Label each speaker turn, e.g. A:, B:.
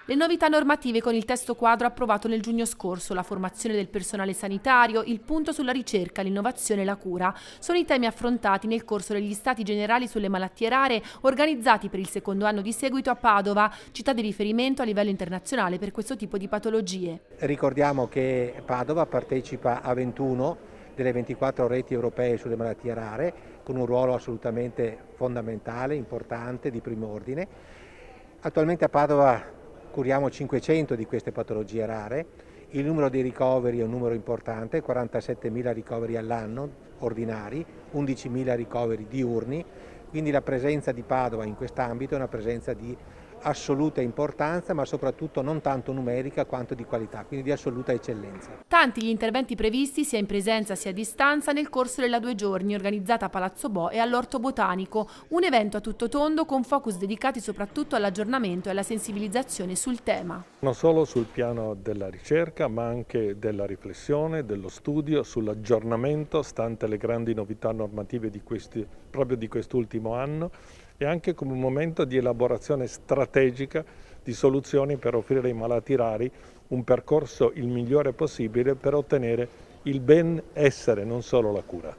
A: Le novità normative con il testo quadro approvato nel giugno scorso, la formazione del personale sanitario, il punto sulla ricerca, l'innovazione e la cura, sono i temi affrontati nel corso degli Stati Generali sulle malattie rare organizzati per il secondo anno di seguito a Padova, città di riferimento a livello internazionale per questo tipo di patologie.
B: Ricordiamo che Padova partecipa a 21 delle 24 reti europee sulle malattie rare, con un ruolo assolutamente fondamentale, importante, di primo ordine. Attualmente a Padova curiamo 500 di queste patologie rare, il numero dei ricoveri è un numero importante, 47.000 ricoveri all'anno ordinari, 11.000 ricoveri diurni, quindi la presenza di Padova in quest'ambito è una presenza di assoluta importanza, ma soprattutto non tanto numerica quanto di qualità, quindi di assoluta eccellenza.
A: Tanti gli interventi previsti sia in presenza sia a distanza nel corso della 2 giorni organizzata a Palazzo Bo e all'Orto Botanico, un evento a tutto tondo con focus dedicati soprattutto all'aggiornamento e alla sensibilizzazione sul tema.
C: Non solo sul piano della ricerca, ma anche della riflessione, dello studio, sull'aggiornamento, stante le grandi novità normative proprio di quest'ultimo anno, e anche come un momento di elaborazione strategica di soluzioni per offrire ai malati rari un percorso il migliore possibile per ottenere il benessere, non solo la cura.